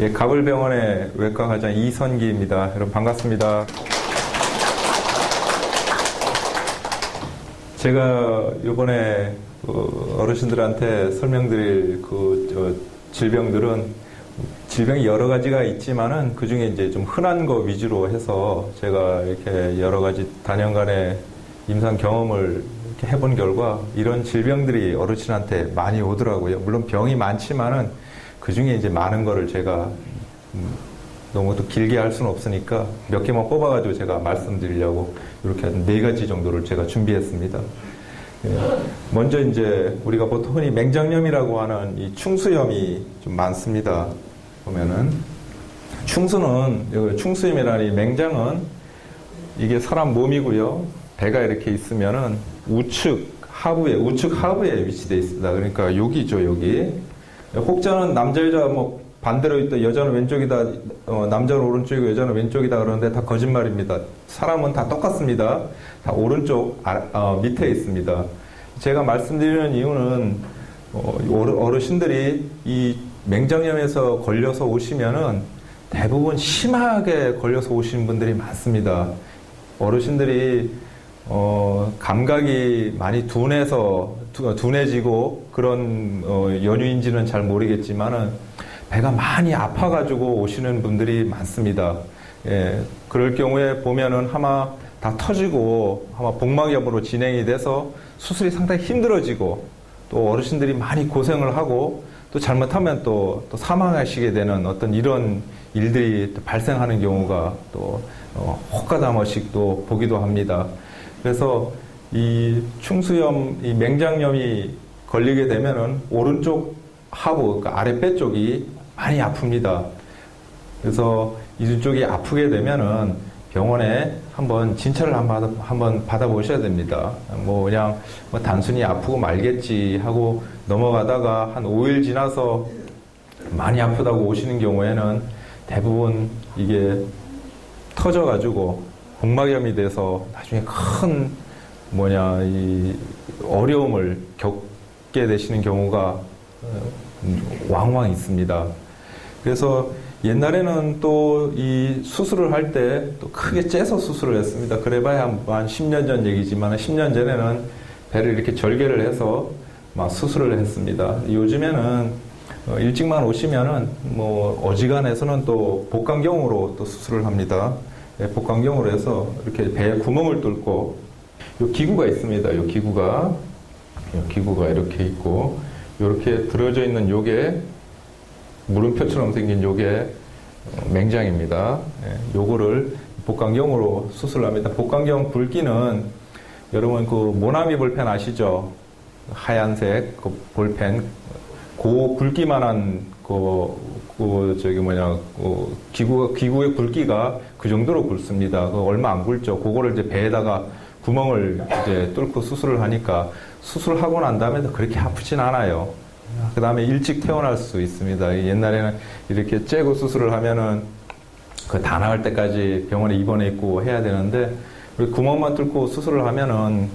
예, 가불병원의 외과과장 이선기입니다. 여러분 반갑습니다. 제가 이번에 어르신들한테 설명드릴 질병들은 질병이 여러 가지가 있지만은 그 중에 이제 좀 흔한 거 위주로 해서 제가 이렇게 여러 가지 단연간의 임상 경험을 이렇게 해본 결과 이런 질병들이 어르신한테 많이 오더라고요. 물론 병이 많지만은 그 중에 이제 많은 거를 제가 너무 또 길게 할 수는 없으니까 몇 개만 뽑아가지고 제가 말씀드리려고 이렇게 한 4가지 정도를 제가 준비했습니다. 먼저 이제 우리가 보통 흔히 맹장염이라고 하는 이 충수염이 좀 많습니다. 보면은 충수염이라는 이 맹장은 이게 사람 몸이고요. 배가 이렇게 있으면은 우측 하부에 위치되어 있습니다. 그러니까 여기죠, 여기. 혹자는 남자 여자 뭐 반대로 있다, 여자는 왼쪽이다, 남자는 오른쪽이고 여자는 왼쪽이다 그러는데 다 거짓말입니다. 사람은 다 똑같습니다. 다 오른쪽 밑에 있습니다. 제가 말씀드리는 이유는 어르신들이 이 맹장염에서 걸려서 오시면은 대부분 심하게 걸려서 오시는 분들이 많습니다. 어르신들이 감각이 많이 둔해지고 그런 연유인지는 잘 모르겠지만은 배가 많이 아파가지고 오시는 분들이 많습니다. 예, 그럴 경우에 보면은 아마 다 터지고 아마 복막염으로 진행이 돼서 수술이 상당히 힘들어지고 또 어르신들이 많이 고생을 하고 또 잘못하면 또 사망하시게 되는 어떤 이런 일들이 또 발생하는 경우가 또 혹가다 한 번씩 또 보기도 합니다. 그래서 이 충수염, 이 맹장염이 걸리게 되면은 오른쪽 하부, 그러니까 아랫배 쪽이 많이 아픕니다. 그래서 이쪽이 아프게 되면은 병원에 한번 진찰을 한번 받아보셔야 됩니다. 그냥 단순히 아프고 말겠지 하고 넘어가다가 한 5일 지나서 많이 아프다고 오시는 경우에는 대부분 이게 터져가지고 복막염이 돼서 나중에 큰 이 어려움을 겪게 되시는 경우가 왕왕 있습니다. 그래서 옛날에는 또 이 수술을 할 때 또 크게 째서 수술을 했습니다. 그래봐야 한 10년 전 얘기지만 10년 전에는 배를 이렇게 절개를 해서 막 수술을 했습니다. 요즘에는 일찍만 오시면은 어지간해서는 또 복강경으로 또 수술을 합니다. 복강경으로 해서 이렇게 배에 구멍을 뚫고 요 기구가 있습니다. 요 기구가 이렇게 있고 이렇게 들어져 있는 요게 물음표처럼 생긴 요게 맹장입니다. 요거를 복강경으로 수술합니다. 복강경 굵기는 여러분 그 모나미 볼펜 아시죠? 하얀색 그 볼펜 그 굵기만한 기구의 굵기가 그 정도로 굵습니다. 얼마 안 굵죠. 그거를 이제 배에다가 구멍을 이제 뚫고 수술을 하니까 수술하고 난 다음에도 그렇게 아프진 않아요. 그 다음에 일찍 퇴원할 수 있습니다. 옛날에는 이렇게 째고 수술을 하면은 다 나을 때까지 병원에 입원해 있고 해야 되는데 구멍만 뚫고 수술을 하면은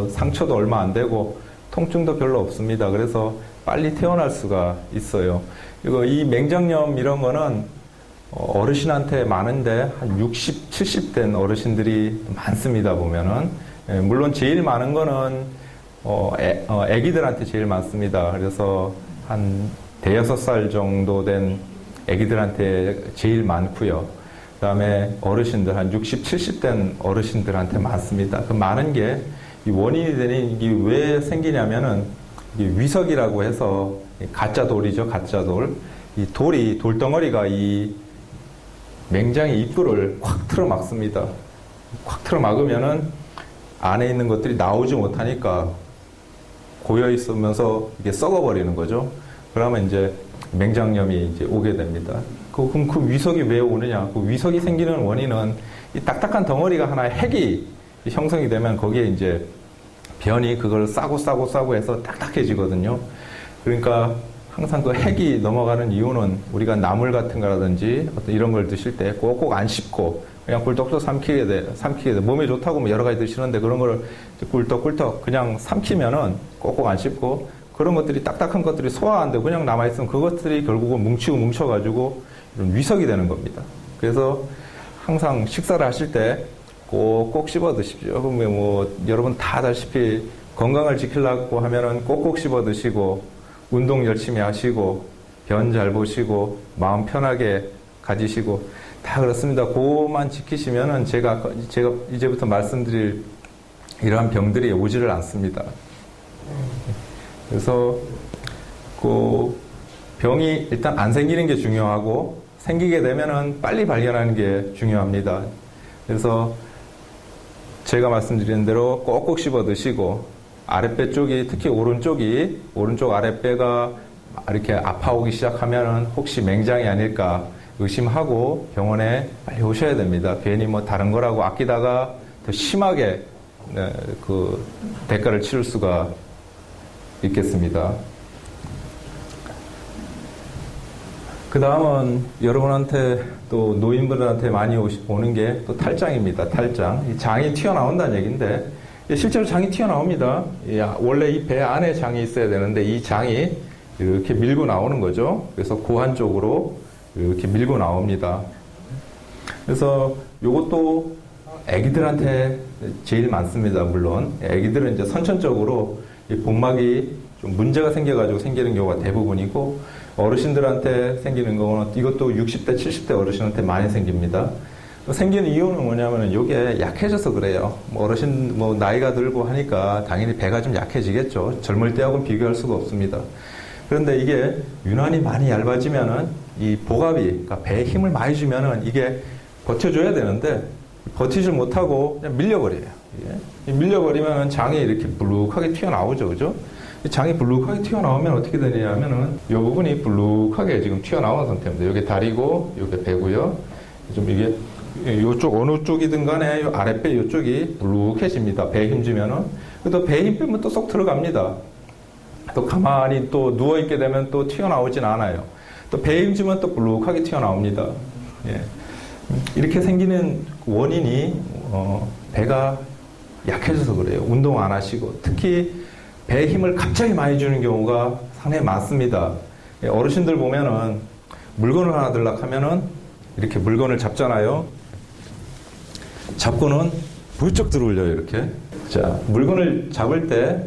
상처도 얼마 안 되고 통증도 별로 없습니다. 그래서 빨리 퇴원할 수가 있어요. 그리고 이 맹장염 이런 거는 어르신한테 많은데 한 60, 70 된 어르신들이 많습니다. 보면은 물론 제일 많은 거는 아기들한테 제일 많습니다. 그래서 한 대여섯 살 정도 된 아기들한테 제일 많고요. 그 다음에 어르신들 한 60, 70 된 어르신들한테 많습니다. 그 많은 게 이 원인이 되는 이게 왜 생기냐면은 이게 위석이라고 해서 가짜 돌이죠. 가짜 돌. 이 돌덩어리가 이 맹장의 입구를 콱 틀어 막습니다. 콱 틀어 막으면은 안에 있는 것들이 나오지 못하니까 고여 있으면서 이게 썩어버리는 거죠. 그러면 이제 맹장염이 이제 오게 됩니다. 그럼 그 위석이 왜 오느냐? 그 위석이 생기는 원인은 이 딱딱한 덩어리가 하나의 핵이 형성이 되면 거기에 이제 변이 그걸 싸고 해서 딱딱해지거든요. 그러니까 항상 그 핵이 넘어가는 이유는 우리가 나물 같은 거라든지 어떤 이런 걸 드실 때 꼭꼭 안 씹고 그냥 꿀떡꿀떡 삼키게 돼. 몸에 좋다고 여러 가지 드시는데 그런 거를 꿀떡꿀떡 그냥 삼키면은 꼭꼭 안 씹고 그런 것들이 딱딱한 것들이 소화 안 되고 그냥 남아있으면 그것들이 결국은 뭉쳐가지고 이런 위석이 되는 겁니다. 그래서 항상 식사를 하실 때 꼭꼭 씹어 드십시오. 그러면 뭐 여러분 다 아다시피 건강을 지키려고 하면은 꼭꼭 씹어 드시고 운동 열심히 하시고 변 잘 보시고 마음 편하게 가지시고 다 그렇습니다. 그거만 지키시면은 제가 이제부터 말씀드릴 이러한 병들이 오지를 않습니다. 그래서 그 병이 일단 안 생기는 게 중요하고 생기게 되면은 빨리 발견하는 게 중요합니다. 그래서 제가 말씀드린 대로 꼭꼭 씹어 드시고 아랫배 쪽이 특히 오른쪽 아랫배가 이렇게 아파오기 시작하면은 혹시 맹장이 아닐까 의심하고 병원에 빨리 오셔야 됩니다. 괜히 뭐 다른 거라고 아끼다가 더 심하게 그 대가를 치를 수가 있겠습니다. 그 다음은 여러분한테 또 노인분들한테 많이 오는 게 또 탈장입니다. 탈장. 이 장이 튀어나온다는 얘기인데 실제로 장이 튀어나옵니다. 원래 이 배 안에 장이 있어야 되는데 이 장이 이렇게 밀고 나오는 거죠. 그래서 고환 쪽으로 이렇게 밀고 나옵니다. 그래서 이것도 아기들한테 제일 많습니다. 물론 아기들은 이제 선천적으로 이 복막이 좀 문제가 생겨가지고 생기는 경우가 대부분이고 어르신들한테 생기는 경우는 이것도 60대, 70대 어르신한테 많이 생깁니다. 생기는 이유는 뭐냐면은 이게 약해져서 그래요. 뭐 어르신 뭐 나이가 들고 하니까 당연히 배가 좀 약해지겠죠. 젊을 때하고는 비교할 수가 없습니다. 그런데 이게 유난히 많이 얇아지면은 이 복압이, 그러니까 배에 힘을 많이 주면은 이게 버텨줘야 되는데 버티질 못하고 그냥 밀려버려요. 밀려버리면은 장이 이렇게 불룩하게 튀어나오죠. 그죠? 장이 불룩하게 튀어나오면 어떻게 되냐면은 이 부분이 불룩하게 지금 튀어나온 상태입니다. 여기 다리고, 여기 배고요. 좀 이게 이쪽 어느 쪽이든 간에 이 아랫배 이쪽이 불룩해집니다. 배에 힘 주면은. 또 배에 힘 빼면 또 쏙 들어갑니다. 또 가만히 또 누워있게 되면 또 튀어나오진 않아요. 또 배에 힘 주면 또 불룩하게 튀어나옵니다. 예. 이렇게 생기는 원인이 배가 약해져서 그래요. 운동 안 하시고. 특히 배에 힘을 갑자기 많이 주는 경우가 상당히 많습니다. 예, 어르신들 보면은 물건을 하나 들락 하면은 이렇게 물건을 잡잖아요. 잡고는 부쩍 들어올려요, 이렇게. 자, 물건을 잡을 때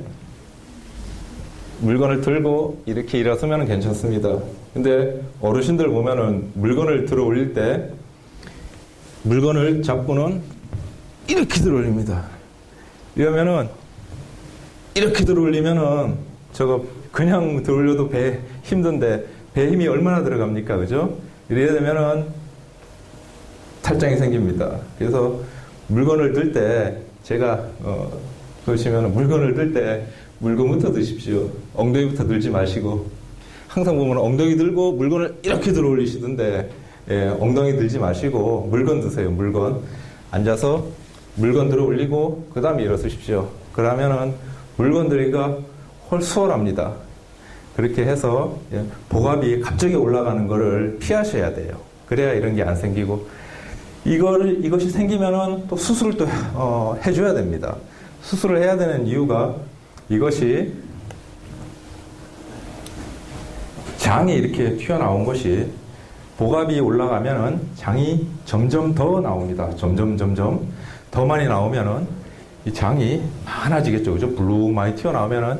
물건을 들고 이렇게 일어서면 괜찮습니다. 근데 어르신들 보면은 물건을 들어 올릴 때 물건을 잡고는 이렇게 들어 올립니다. 이러면은 이렇게 들어 올리면은 저거 그냥 들어 올려도 배 힘든데 배 힘이 얼마나 들어갑니까? 그죠? 이래야 되면은 탈장이 생깁니다. 그래서 물건을 들 때 제가 보시면 물건을 들 때 물건부터 드십시오. 엉덩이부터 들지 마시고 항상 보면 엉덩이 들고 물건을 이렇게 들어 올리시던데 엉덩이 들지 마시고 물건 드세요. 물건 앉아서 물건 들어 올리고 그 다음에 일어서십시오. 그러면은 물건 들기가 훨씬 수월합니다. 그렇게 해서 복압이 갑자기 올라가는 거를 피하셔야 돼요. 그래야 이런 게 안 생기고 이것이 생기면은 또 수술을 또 해줘야 됩니다. 수술을 해야 되는 이유가 이것이 장이 이렇게 튀어나온 것이 복압이 올라가면은 장이 점점 더 나옵니다. 점점 더 많이 나오면은 이 장이 많아지겠죠. 그죠? 블룩 많이 튀어나오면은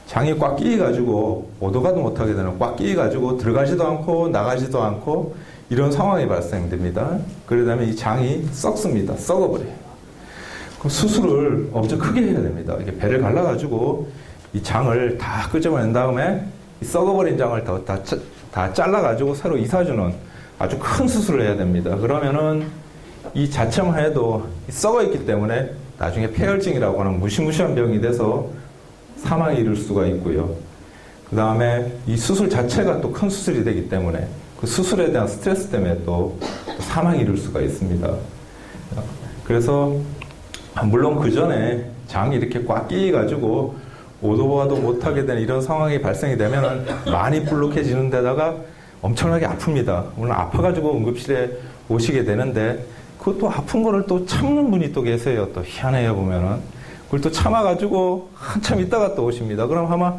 장이 꽉 끼어가지고 오도가도 못하게 되는 꽉 끼어가지고 들어가지도 않고 나가지도 않고 이런 상황이 발생됩니다. 그러다면 이 장이 썩습니다. 썩어버려요. 그럼 수술을 엄청 크게 해야 됩니다. 이게 배를 갈라가지고 이 장을 다 끄집어낸 다음에 이 썩어버린 장을 다 잘라가지고 새로 이사주는 아주 큰 수술을 해야 됩니다. 그러면은 이 자체만 해도 썩어있기 때문에 나중에 폐혈증이라고 하는 무시무시한 병이 돼서 사망에 이를 수가 있고요. 그 다음에 이 수술 자체가 또 큰 수술이 되기 때문에 그 수술에 대한 스트레스 때문에 또 사망에 이를 수가 있습니다. 그래서 물론 그 전에 장이 이렇게 꽉 끼어가지고 오도와도 못하게 되는 이런 상황이 발생이 되면 많이 불룩해지는 데다가 엄청나게 아픕니다. 물론 아파가지고 응급실에 오시게 되는데 그것도 아픈 거를 또 참는 분이 또 계세요. 또 희한해요, 보면은. 그걸 또 참아가지고 한참 있다가 또 오십니다. 그럼 아마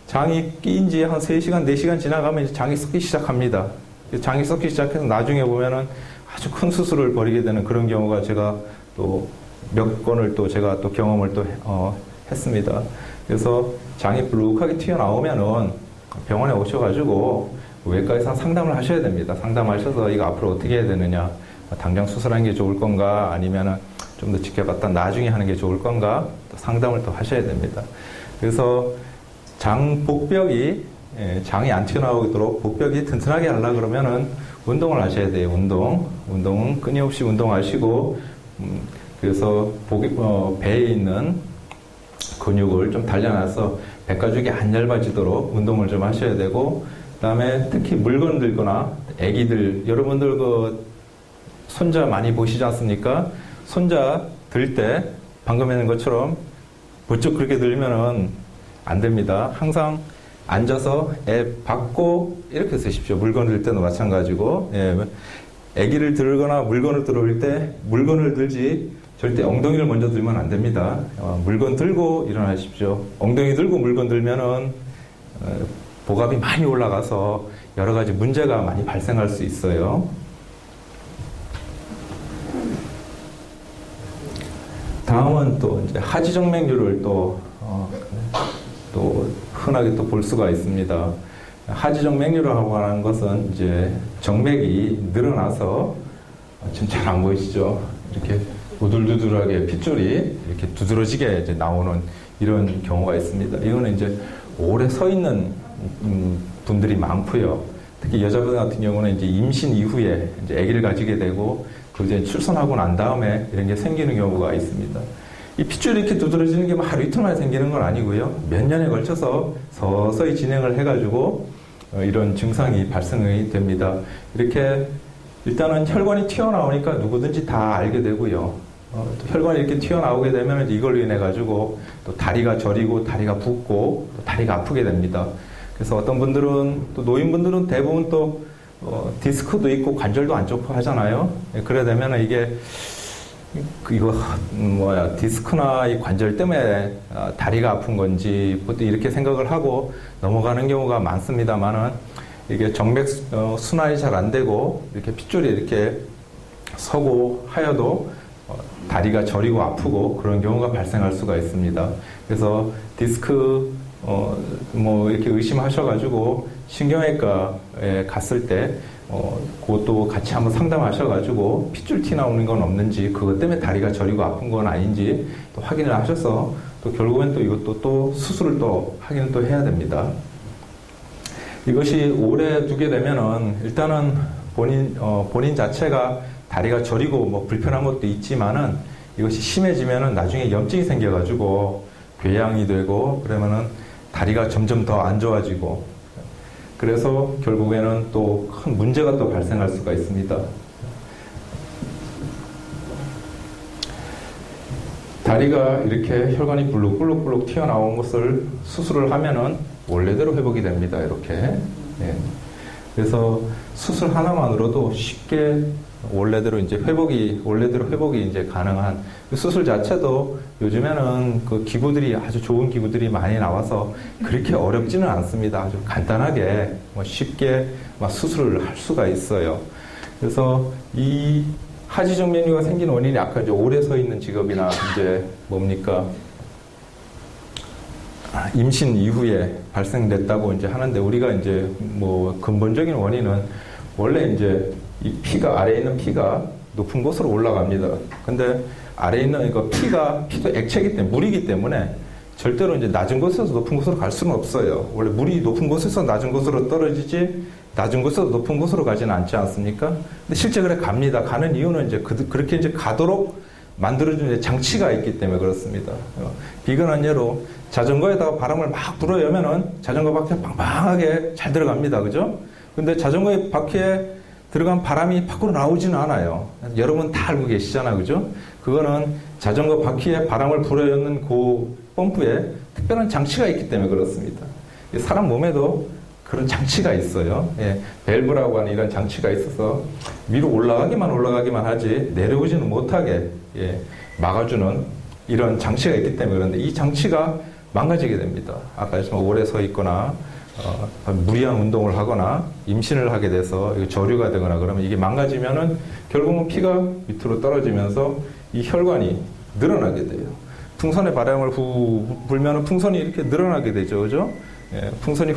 장이 끼인 지 한 3시간, 4시간 지나가면 이제 장이 썩기 시작합니다. 장이 썩기 시작해서 나중에 보면은 아주 큰 수술을 벌이게 되는 그런 경우가 제가 또 몇 건을 또 제가 또 경험을 또 했습니다. 그래서 장이 불룩하게 튀어나오면은 병원에 오셔가지고 외과에서 상담을 하셔야 됩니다. 상담하셔서 이거 앞으로 어떻게 해야 되느냐, 당장 수술하는 게 좋을 건가, 아니면은 좀 더 지켜봤다 나중에 하는 게 좋을 건가, 또 상담을 또 하셔야 됩니다. 그래서 장 복벽이 장이 안 튀어나오도록 복벽이 튼튼하게 하려고 그러면은 운동을 하셔야 돼요. 운동은 끊임없이 운동하시고, 그래서 배에 있는 근육을 좀 단련해서 백가죽이 안 얇아지도록 운동을 좀 하셔야 되고, 그다음에 특히 물건 들거나 아기들, 여러분들 그 손자 많이 보시지 않습니까? 손자 들 때 방금 했는 것처럼 부쩍 그렇게 들면은 안 됩니다. 항상 앉아서 애 받고 이렇게 쓰십시오. 물건 들 때도 마찬가지고. 예, 아기를 들거나 물건을 들어올 때 물건을 들지 절대 엉덩이를 먼저 들면 안 됩니다. 물건 들고 일어나십시오. 엉덩이 들고 물건 들면은 복압이 많이 올라가서 여러 가지 문제가 많이 발생할 수 있어요. 다음은 또 이제 하지정맥류를 또 흔하게 또 볼 수가 있습니다. 하지정맥류라고 하는 것은 이제 정맥이 늘어나서 지금 잘 안 보이시죠? 이렇게 우둘두둘하게 핏줄이 이렇게 두드러지게 이제 나오는 이런 경우가 있습니다. 이거는 이제 오래 서 있는 분들이 많고요. 특히 여자분 같은 경우는 이제 임신 이후에 이제 아기를 가지게 되고 그 이제 출산하고 난 다음에 이런 게 생기는 경우가 있습니다. 이 핏줄이 이렇게 두드러지는 게 하루 이틀 만에 생기는 건 아니고요. 몇 년에 걸쳐서 서서히 진행을 해가지고 이런 증상이 발생이 됩니다. 이렇게 일단은 혈관이 튀어나오니까 누구든지 다 알게 되고요. 혈관이 이렇게 튀어나오게 되면 이걸로 인해 가지고 또 다리가 저리고 다리가 붓고 또 다리가 아프게 됩니다. 그래서 어떤 분들은 또 노인분들은 대부분 또 디스크도 있고 관절도 안 좋고 하잖아요. 그래 되면 이게 디스크나 이 관절 때문에 다리가 아픈 건지 보통 이렇게 생각을 하고 넘어가는 경우가 많습니다만은 이게 정맥 순환이 잘 안 되고 이렇게 핏줄이 이렇게 서고 하여도 다리가 저리고 아프고 그런 경우가 발생할 수가 있습니다. 그래서 디스크 이렇게 의심하셔가지고 신경외과에 갔을 때 그것도 같이 한번 상담하셔가지고 핏줄 티 나오는 건 없는지 그것 때문에 다리가 저리고 아픈 건 아닌지 또 확인을 하셔서 또 결국엔 또 이것도 또 수술을 또 확인을 또 해야 됩니다. 이것이 오래 두게 되면은 일단은 본인 자체가 다리가 저리고 뭐 불편한 것도 있지만은 이것이 심해지면은 나중에 염증이 생겨가지고 궤양이 되고 그러면은 다리가 점점 더 안 좋아지고 그래서 결국에는 또 큰 문제가 또 발생할 수가 있습니다. 다리가 이렇게 혈관이 불룩불룩 튀어나온 것을 수술을 하면은 원래대로 회복이 됩니다. 이렇게. 예. 그래서 수술 하나만으로도 쉽게 원래대로 회복이 이제 가능한 그 수술 자체도 요즘에는 그 기구들이 아주 좋은 기구들이 많이 나와서 그렇게 어렵지는 않습니다. 아주 간단하게 쉽게 수술을 할 수가 있어요. 그래서 이 하지정맥류가 생긴 원인이 아까 이제 오래 서 있는 직업이나 이제 뭡니까? 임신 이후에 발생됐다고 이제 하는데 우리가 이제 근본적인 원인은 원래 이제 이 아래에 있는 피가 높은 곳으로 올라갑니다. 근데 아래에 있는 피도 액체이기 때문에 물이기 때문에 절대로 이제 낮은 곳에서 높은 곳으로 갈 수는 없어요. 원래 물이 높은 곳에서 낮은 곳으로 떨어지지 낮은 곳에서 높은 곳으로 가지는 않지 않습니까? 근데 실제 그래 갑니다. 가는 이유는 이제 그렇게 이제 가도록 만들어주는 장치가 있기 때문에 그렇습니다. 비근한 예로 자전거에다가 바람을 막 불어여면은 자전거 바퀴에 빵빵하게 잘 들어갑니다. 그죠? 근데 자전거의 바퀴에 들어간 바람이 밖으로 나오지는 않아요. 여러분 다 알고 계시잖아요. 그죠? 그거는 자전거 바퀴에 바람을 불어넣는 그 펌프에 특별한 장치가 있기 때문에 그렇습니다. 사람 몸에도 그런 장치가 있어요. 예, 밸브라고 하는 이런 장치가 있어서 위로 올라가기만 하지 내려오지는 못하게 막아주는 이런 장치가 있기 때문에 그런데 이 장치가 망가지게 됩니다. 아까 말씀 오래 서 있거나 무리한 운동을 하거나 임신을 하게 돼서 저류가 되거나 그러면 이게 망가지면은 결국은 피가 밑으로 떨어지면서 이 혈관이 늘어나게 돼요. 풍선에 바람을 후 불면은 풍선이 이렇게 늘어나게 되죠, 그죠? 예, 풍선이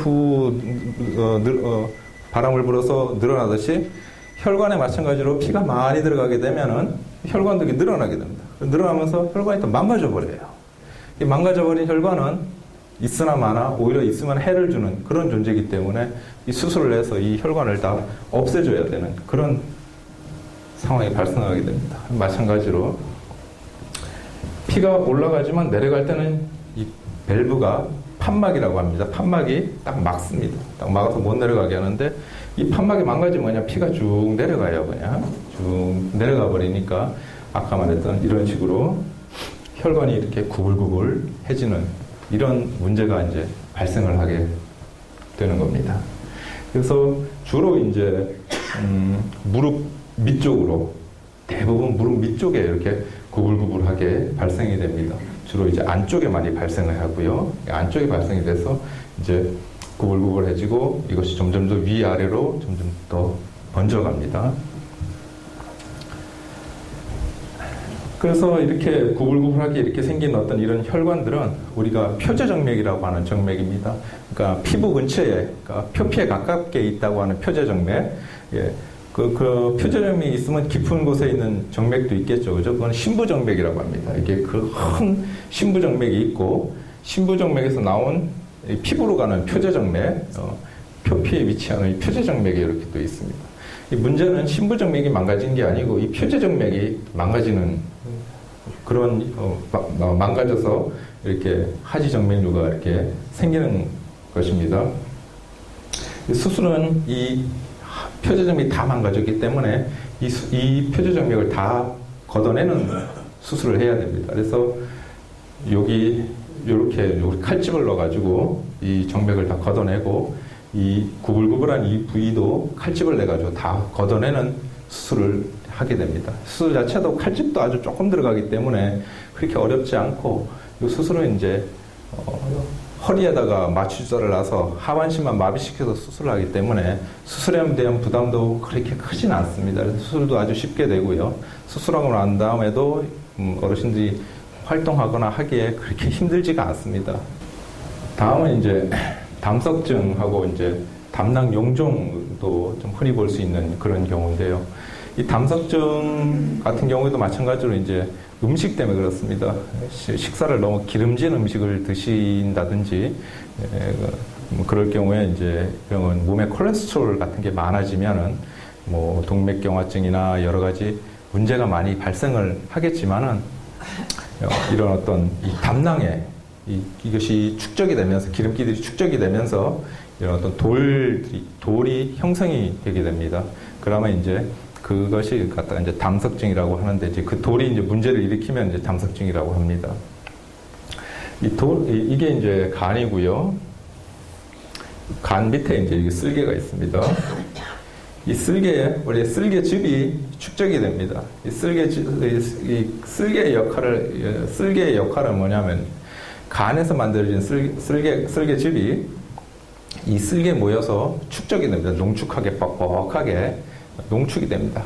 바람을 불어서 늘어나듯이 혈관에 마찬가지로 피가 많이 들어가게 되면은 혈관도 늘어나게 됩니다. 늘어나면서 혈관이 또 망가져 버려요. 이 망가져 버린 혈관은 있으나 마나 오히려 있으면 해를 주는 그런 존재이기 때문에 이 수술을 해서 이 혈관을 다 없애줘야 되는 그런 상황이 발생하게 됩니다. 마찬가지로 피가 올라가지만 내려갈 때는 이 밸브가 판막이라고 합니다. 판막이 딱 막습니다. 딱 막아서 못 내려가게 하는데 이 판막이 망가지면 그냥 피가 쭉 내려가요. 그냥 쭉 내려가 버리니까 아까 말했던 이런 식으로 혈관이 이렇게 구불구불해지는 이런 문제가 이제 발생을 하게 되는 겁니다. 그래서 주로 이제 무릎 밑쪽으로 대부분 무릎 밑쪽에 이렇게 구불구불하게 발생이 됩니다. 주로 이제 안쪽에 많이 발생을 하고요. 안쪽에 발생이 돼서 이제 구불구불해지고 이것이 점점 더 위아래로 점점 더 번져갑니다. 그래서 이렇게 구불구불하게 이렇게 생긴 어떤 이런 혈관들은 우리가 표제정맥이라고 하는 정맥입니다. 그러니까 피부 근처에, 그러니까 표피에 가깝게 있다고 하는 표제정맥. 예. 그 표제정맥이 있으면 깊은 곳에 있는 정맥도 있겠죠. 그죠? 그건 심부정맥이라고 합니다. 이게 그 큰 심부정맥이 있고, 심부정맥에서 나온 피부로 가는 표제정맥, 표피에 위치하는 이 표제정맥이 이렇게 또 있습니다. 이 문제는 심부정맥이 망가진 게 아니고 이 표제정맥이 망가지는 그런 망가져서 이렇게 하지정맥류가 이렇게 생기는 것입니다. 수술은 이 표제정맥이 다 망가졌기 때문에 이 표제정맥을 다 걷어내는 수술을 해야 됩니다. 그래서 여기 이렇게 칼집을 넣어가지고 이 정맥을 다 걷어내고 이 구불구불한 이 부위도 칼집을 내가지고 다 걷어내는 수술을 하게 됩니다. 수술 자체도 칼집도 아주 조금 들어가기 때문에 그렇게 어렵지 않고 이 수술은 이제 허리에다가 마취주사를 놔서 하반신만 마비시켜서 수술을 하기 때문에 수술에 대한 부담도 그렇게 크진 않습니다. 수술도 아주 쉽게 되고요. 수술하고 난 다음에도 어르신들이 활동하거나 하기에 그렇게 힘들지가 않습니다. 다음은 이제 담석증하고 이제 담낭 용종도 좀 흔히 볼 수 있는 그런 경우인데요. 이 담석증 같은 경우에도 마찬가지로 이제 음식 때문에 그렇습니다. 식사를 너무 기름진 음식을 드신다든지, 그럴 경우에 이제 병은 몸에 콜레스테롤 같은 게 많아지면은 뭐 동맥경화증이나 여러 가지 문제가 많이 발생을 하겠지만은 이런 어떤 이 담낭에 이것이 축적이 되면서 기름기들이 축적이 되면서 이런 어떤 돌이 형성이 되게 됩니다. 그러면 이제 그것이 갖다가 이제 담석증이라고 하는데 이제 그 돌이 이제 문제를 일으키면 이제 담석증이라고 합니다. 이게 이제 간이고요. 간 밑에 이제 쓸개가 있습니다. 이 쓸개에 원래 쓸개즙이 축적이 됩니다. 이 쓸개의 역할은 뭐냐면 간에서 만들어진 쓸개즙이 이 쓸개에 모여서 축적이 됩니다. 농축하게 뻑뻑하게 농축이 됩니다.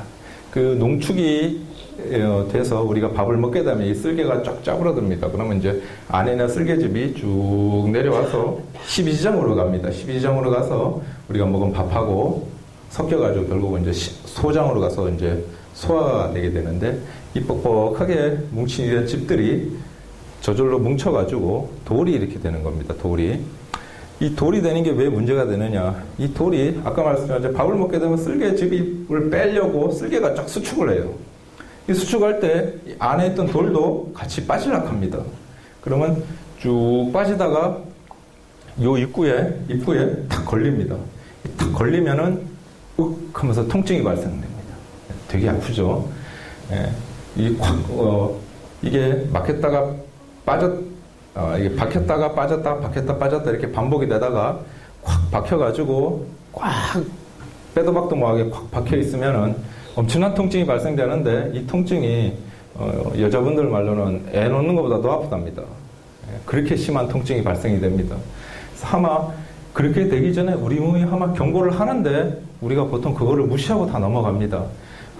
그 농축이 돼서 우리가 밥을 먹게 되면 이 쓸개가 쫙 짜부러듭니다. 그러면 이제 안에 있는 쓸개즙이 쭉 내려와서 십이지장으로 갑니다. 십이지장으로 가서 우리가 먹은 밥하고 섞여가지고 결국은 이제 소장으로 가서 이제 소화가 되게 되는데 이 뻑뻑하게 뭉친 이런 즙들이 저절로 뭉쳐가지고 돌이 이렇게 되는 겁니다. 이 돌이 되는 게 왜 문제가 되느냐. 이 돌이 아까 말씀드린 밥을 먹게 되면 쓸개즙을 빼려고 쓸개가 쫙 수축을 해요. 이 수축할 때 안에 있던 돌도 같이 빠지려고 합니다. 그러면 쭉 빠지다가 요 입구에 탁 걸립니다. 탁 걸리면은 윽 하면서 통증이 발생됩니다. 되게 아프죠. 예. 이게 막혔다가 이게 박혔다가 빠졌다, 박혔다, 빠졌다 이렇게 반복이 되다가 꽉 박혀가지고 꽉 빼도 박도 못하게 꽉 박혀 있으면은 엄청난 통증이 발생되는데 이 통증이 여자분들 말로는 애 놓는 것보다 더 아프답니다. 그렇게 심한 통증이 발생이 됩니다. 그래서 아마 그렇게 되기 전에 우리 몸이 아마 경고를 하는데 우리가 보통 그거를 무시하고 다 넘어갑니다.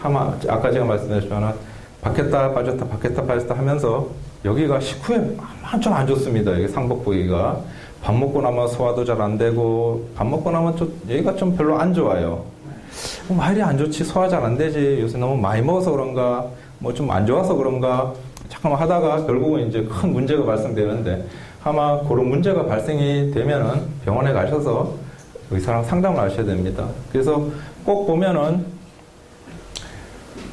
아마 아까 제가 말씀드렸지만 박혔다 빠졌다 박혔다 빠졌다 하면서 여기가 식후에 좀 안 좋습니다. 여기 상복 부위가 밥 먹고 나면 소화도 잘 안 되고 밥 먹고 나면 좀 여기가 좀 별로 안 좋아요. 왜 이리 안 좋지? 소화 잘 안 되지? 요새 너무 많이 먹어서 그런가? 뭐 좀 안 좋아서 그런가? 잠깐만 하다가 결국은 이제 큰 문제가 발생되는데 아마 그런 문제가 발생이 되면은 병원에 가셔서 의사랑 상담을 하셔야 됩니다. 그래서 꼭 보면은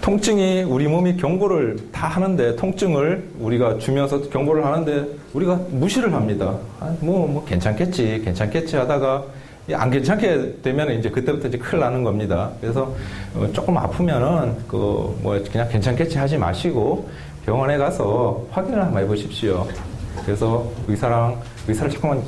통증이 우리 몸이 경고를 다 하는데 통증을 우리가 주면서 경고를 하는데 우리가 무시를 합니다. 뭐 괜찮겠지 하다가 안 괜찮게 되면 이제 그때부터 이제 큰일 나는 겁니다. 그래서 조금 아프면은 그냥 괜찮겠지 하지 마시고 병원에 가서 확인을 한번 해보십시오. 그래서 의사를 자꾸만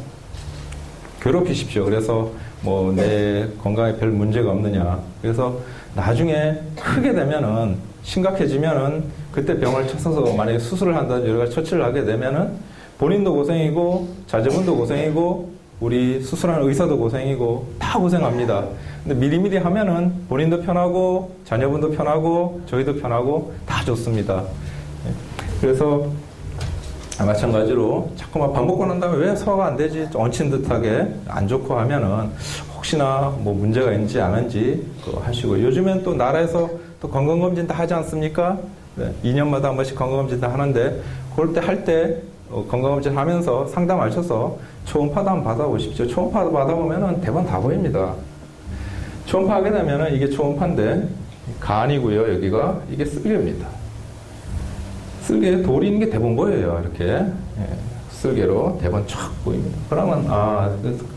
괴롭히십시오. 그래서 뭐 내 건강에 별 문제가 없느냐. 그래서 나중에 크게 되면은 심각해지면은 그때 병원을 찾아서 만약에 수술을 한다든지 여러 가지 처치를 하게 되면은 본인도 고생이고 자제분도 고생이고 우리 수술하는 의사도 고생이고 다 고생합니다. 근데 미리미리 하면은 본인도 편하고 자녀분도 편하고 저희도 편하고 다 좋습니다. 그래서 마찬가지로 자꾸만 밥 먹고 난 다음에 왜 소화가 안 되지? 얹힌 듯하게 안 좋고 하면은 혹시나 뭐 문제가 있는지 아는지 하시고 요즘엔 또 나라에서 또 건강검진 다 하지 않습니까? 네, 2년마다 한 번씩 건강검진 다 하는데 그럴 때 할 때 건강검진 하면서 상담하셔서 초음파도 한번 받아보십시오. 초음파 받아보면은 대부분 다 보입니다. 초음파 하게 되면은 이게 초음파인데 간이고요. 여기가 이게 쓸개입니다. 쓸개에 돌이 있는 게 대부분 보여요. 이렇게 쓸개로 대부분 쫙 보입니다. 그러면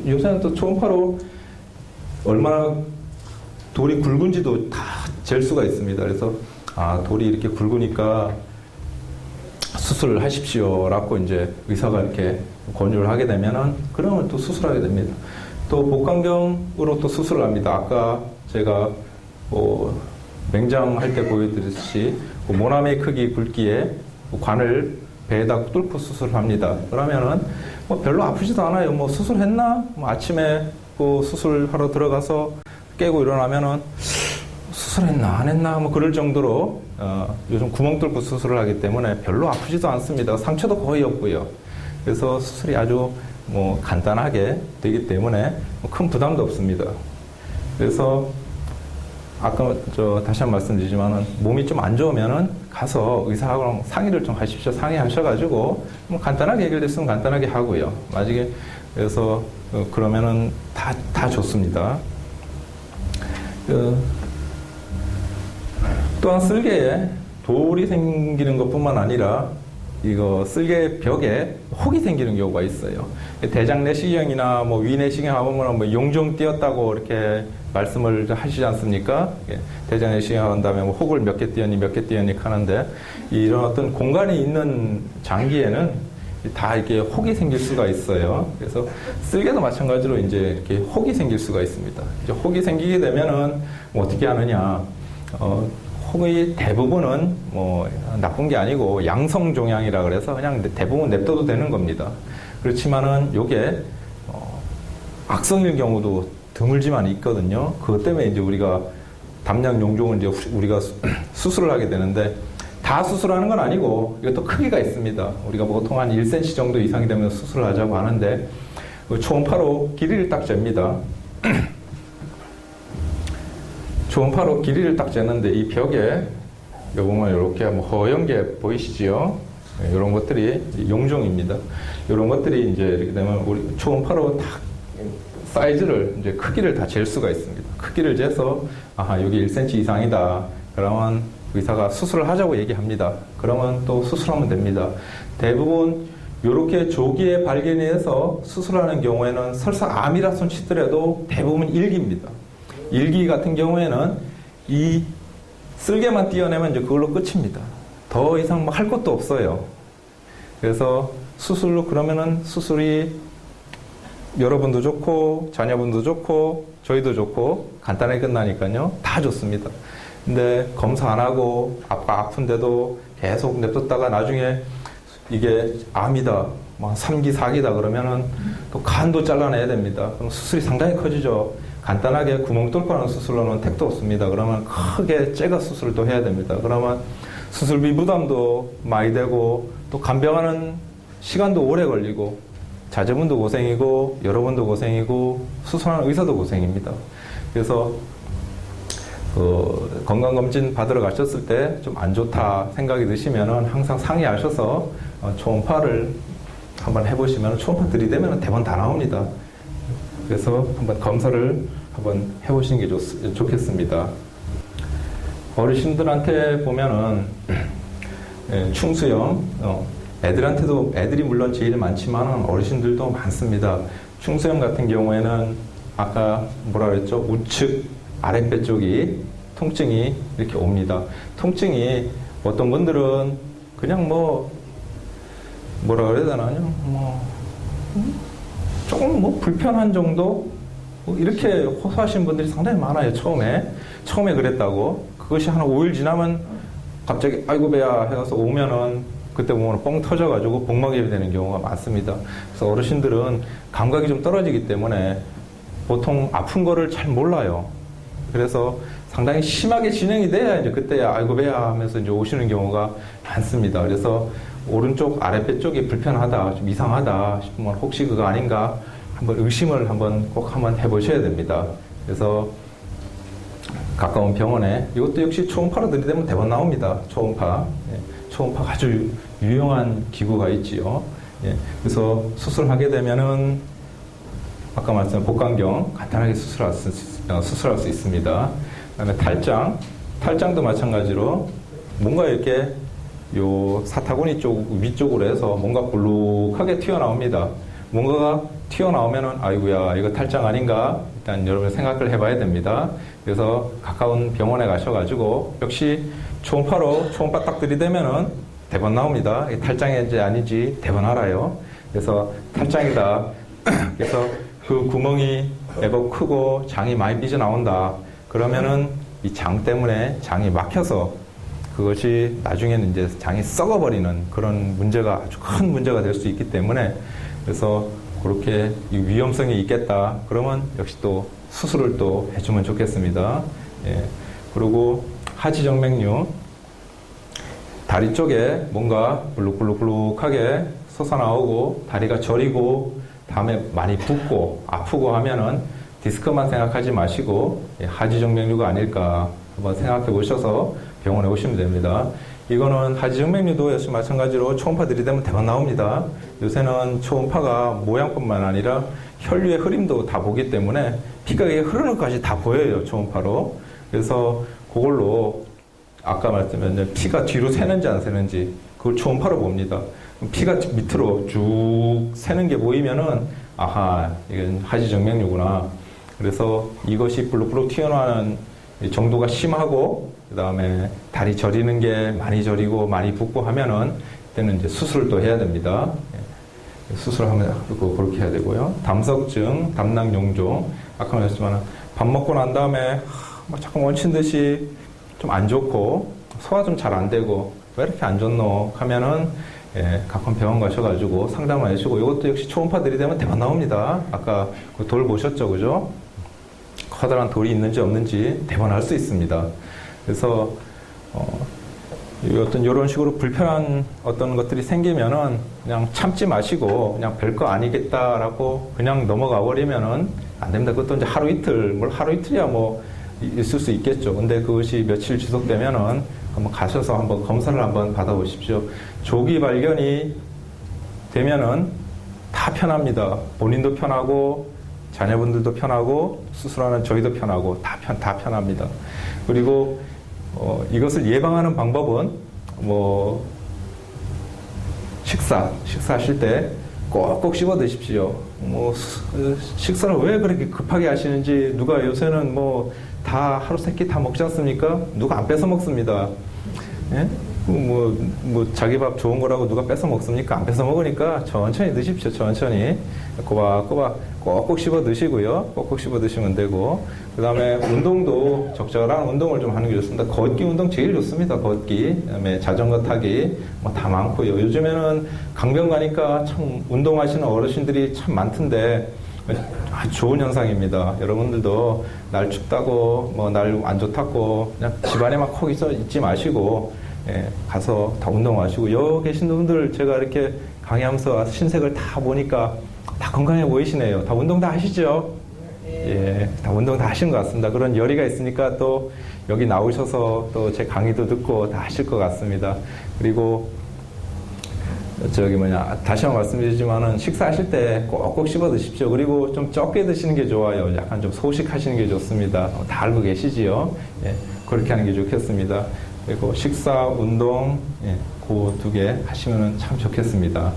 요새는 또 초음파로 얼마나 돌이 굵은지도 다 잴 수가 있습니다. 그래서 돌이 이렇게 굵으니까 수술을 하십시오라고 이제 의사가 이렇게 권유를 하게 되면은 그러면 또 수술하게 됩니다. 또 복강경으로 또 수술을 합니다. 아까 제가 맹장할 때 보여드렸듯이 모나미 크기 굵기에 관을 배에다 뚫고 수술을 합니다. 그러면은 뭐 별로 아프지도 않아요. 뭐 수술했나? 뭐 아침에 수술하러 들어가서 깨고 일어나면은 수술했나 안 했나 뭐 그럴 정도로 요즘 구멍 뚫고 수술을 하기 때문에 별로 아프지도 않습니다. 상처도 거의 없고요. 그래서 수술이 아주 뭐 간단하게 되기 때문에 큰 부담도 없습니다. 그래서 아까 다시 한 번 말씀드리지만은 몸이 좀 안 좋으면은 가서 의사하고 상의를 좀 하십시오. 상의하셔가지고 뭐 간단하게 해결됐으면 간단하게 하고요. 나중에 그래서 그러면은 다 좋습니다. 또한 쓸개에 돌이 생기는 것뿐만 아니라 이거 쓸개 벽에 혹이 생기는 경우가 있어요. 대장 내시경이나 뭐 위 내시경 하면 뭐 용종 띄었다고 이렇게 말씀을 하시지 않습니까? 대장 내시경 한 다음에 뭐 혹을 몇 개 띄었니 하는데 이런 어떤 공간이 있는 장기에는 다 이렇게 혹이 생길 수가 있어요. 그래서 쓸개도 마찬가지로 이제 이렇게 혹이 생길 수가 있습니다. 이제 혹이 생기게 되면은 뭐 어떻게 하느냐? 혹의 대부분은 뭐 나쁜 게 아니고 양성 종양이라 그래서 그냥 대부분 냅둬도 되는 겁니다. 그렇지만은 요게 악성일 경우도 드물지만 있거든요. 그것 때문에 이제 우리가 담양 용종을 이제 우리가 수술을 하게 되는데 다 수술하는 건 아니고 이것도 크기가 있습니다. 우리가 보통 한 1cm 정도 이상이 되면 수술을 하자고 하는데 초음파로 길이를 딱 잽니다. 초음파로 길이를 딱 재는데 이 벽에 보면 이렇게 허연 게 보이시지요? 이런 것들이 용종입니다. 이런 것들이 이제 이렇게 되면 우리 초음파로 딱 사이즈를 이제 크기를 다 잴 수가 있습니다. 크기를 재서 여기 1cm 이상이다. 그러면 의사가 수술을 하자고 얘기합니다. 그러면 또 수술하면 됩니다. 대부분 이렇게 조기에 발견이 해서 수술하는 경우에는 설사 암이라 손치더라도 대부분 일기입니다. 일기 같은 경우에는 이 쓸개만 띄어내면 이제 그걸로 끝입니다. 더 이상 뭐 할 것도 없어요. 그래서 수술로 그러면은 수술이 여러분도 좋고 자녀분도 좋고 저희도 좋고 간단하게 끝나니까요. 다 좋습니다. 근데 검사 안 하고 아픈데도 계속 냅뒀다가 나중에 이게 암이다, 뭐 3기, 4기다 그러면은 또 간도 잘라내야 됩니다. 그럼 수술이 상당히 커지죠. 간단하게 구멍 뚫고 하는 수술로는 택도 없습니다. 그러면 크게 째가 수술을 또 해야 됩니다. 그러면 수술비 부담도 많이 되고 또 간병하는 시간도 오래 걸리고 자제분도 고생이고 여러분도 고생이고 수술하는 의사도 고생입니다. 그래서 건강검진 받으러 가셨을 때 좀 안 좋다 생각이 드시면은 항상 상의하셔서 초음파를 한번 해보시면 초음파 들이대면 대본 다 나옵니다. 그래서 한번 검사를 한번 해보시는 게 좋겠습니다. 어르신들한테 보면은 충수염, 애들한테도 애들이 물론 제일 많지만 어르신들도 많습니다. 충수염 같은 경우에는 아까 뭐라 그랬죠? 우측 아랫배 쪽이 통증이 이렇게 옵니다. 통증이 어떤 분들은 그냥 뭐라 그래야 되나요? 조금 불편한 정도? 이렇게 호소하시는 분들이 상당히 많아요. 처음에 그랬다고. 그것이 한 5일 지나면 갑자기 아이고 배야 해서 오면은 그때 보면 뻥 터져가지고 복막염이 되는 경우가 많습니다. 그래서 어르신들은 감각이 좀 떨어지기 때문에 보통 아픈 거를 잘 몰라요. 그래서 상당히 심하게 진행이 돼야 이제 그때야 아이고 배야 하면서 이제 오시는 경우가 많습니다. 그래서 오른쪽 아랫배 쪽이 불편하다, 좀 이상하다 싶으면 혹시 그거 아닌가 한번 의심을 꼭 한번 해보셔야 됩니다. 그래서 가까운 병원에 이것도 역시 초음파로 들이대면 대번 나옵니다. 초음파. 초음파가 아주 유용한 기구가 있지요. 그래서 수술하게 되면은 아까 말씀드린 복강경 간단하게 수술할 수 있습니다. 그다음에 탈장도 마찬가지로 뭔가 이렇게 요 사타구니 쪽 위쪽으로 해서 뭔가 볼록하게 튀어나옵니다. 뭔가가 튀어나오면은 아이고야 이거 탈장 아닌가 일단 여러분 생각을 해봐야 됩니다. 그래서 가까운 병원에 가셔가지고 역시 초음파 딱 들이대면은 대번 나옵니다. 탈장인지 아닌지 대번 알아요. 그래서 탈장이다. 그래서 그 구멍이 애법 크고 장이 많이 삐져나온다. 그러면은 이 장 때문에 장이 막혀서 그것이 나중에는 이제 장이 썩어버리는 그런 문제가 아주 큰 문제가 될 수 있기 때문에 그래서 그렇게 위험성이 있겠다. 그러면 역시 또 수술을 또 해주면 좋겠습니다. 그리고 하지정맥류 다리 쪽에 뭔가 블룩블룩블룩하게 솟아나오고 다리가 저리고 다음에 많이 붓고 아프고 하면은 디스크만 생각하지 마시고 하지정맥류가 아닐까 한번 생각해 보셔서 병원에 오시면 됩니다. 이거는 하지정맥류도 역시 마찬가지로 초음파 들이대면 대박 나옵니다. 요새는 초음파가 모양뿐만 아니라 혈류의 흐름도 다 보기 때문에 피가 흐르는 것까지 다 보여요. 초음파로. 그래서 그걸로 아까 말씀드린 피가 뒤로 새는지 안 새는지 그걸 초음파로 봅니다. 피가 밑으로 쭉 새는 게 보이면은 아하 이건 하지정맥류구나. 그래서 이것이 블룩블룩 튀어나오는 정도가 심하고 그 다음에 다리 저리는 게 많이 저리고 많이 붓고 하면은 그때는 이제 수술을 또 해야 됩니다. 수술하면 그렇게 해야 되고요. 담석증, 담낭용종 아까 말했지만 밥 먹고 난 다음에 자꾸 얹힌 듯이 좀 안 좋고 소화 좀 잘 안 되고 왜 이렇게 안 좋노 하면은 가까운 병원 가셔가지고 상담을 해주고 이것도 역시 초음파 들이대면 대박 나옵니다. 아까 그 돌 보셨죠, 그죠? 커다란 돌이 있는지 없는지 대번 알 수 있습니다. 그래서 어떤 이런 식으로 불편한 어떤 것들이 생기면은 그냥 참지 마시고 그냥 별거 아니겠다라고 그냥 넘어가 버리면은 안 됩니다. 그것도 이제 하루 이틀, 하루 이틀이야 있을 수 있겠죠. 근데 그것이 며칠 지속되면은 한번 가셔서 한번 검사를 한번 받아보십시오. 조기 발견이 되면은 다 편합니다. 본인도 편하고 자녀분들도 편하고 수술하는 저희도 편하고 다 편합니다. 그리고 이것을 예방하는 방법은 식사하실 때 꼭꼭 씹어 드십시오. 식사를 왜 그렇게 급하게 하시는지 누가 요새는 다 하루 세끼 다 먹지 않습니까? 누가 안 뺏어 먹습니다. 예? 뭐 자기 밥 좋은 거라고 누가 뺏어 먹습니까? 안 뺏어 먹으니까 천천히 드십시오. 천천히 꼬박꼬박 꼭꼭 씹어 드시고요. 꼭꼭 씹어 드시면 되고, 그 다음에 운동도 적절한 운동을 좀 하는 게 좋습니다. 걷기 운동 제일 좋습니다. 걷기, 그다음에 자전거 타기 뭐 다 많고요. 요즘에는 강변 가니까 참 운동하시는 어르신들이 참 많던데 아주 좋은 현상입니다. 여러분들도 날 춥다고 뭐 날 안 좋다고 그냥 집안에만 콕 있지 마시고, 예, 가서 다 운동하시고, 여기 계신 분들 제가 이렇게 강의하면서 신색을 다 보니까 다 건강해 보이시네요. 다 운동 다 하시죠? 예, 다 운동 다 하신 것 같습니다. 그런 열의가 있으니까 또 여기 나오셔서 또 제 강의도 듣고 다 하실 것 같습니다. 그리고 다시 한번 말씀드리지만은 식사하실 때 꼭꼭 씹어 드십시오. 그리고 좀 적게 드시는 게 좋아요. 약간 좀 소식하시는 게 좋습니다. 다 알고 계시지요? 예, 그렇게 하는 게 좋겠습니다. 그리고 식사, 운동, 예, 그 두 개 하시면 참 좋겠습니다.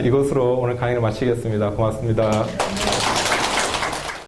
이것으로 오늘 강의를 마치겠습니다. 고맙습니다.